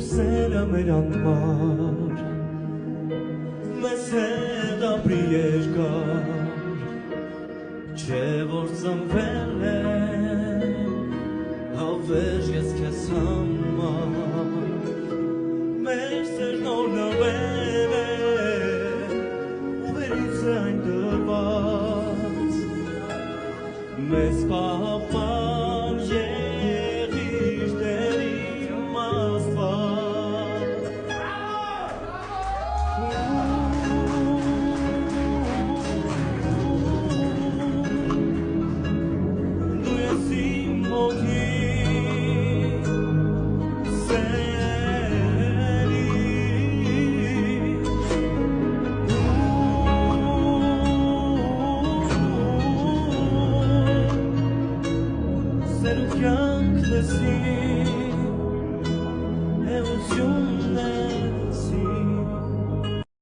Սերը մեր անմար մեզ հետ ապրի երկար Չէ որ ծնվել եմ հավերժ ես քեզ համար Մեր սերն օր նվեր է ու վերից է այն դրված Մեզ պահապան եղիր Տեր իմ Աստված Դու ես իմ հոգին Սեր ու կյանք լսի Էությունն է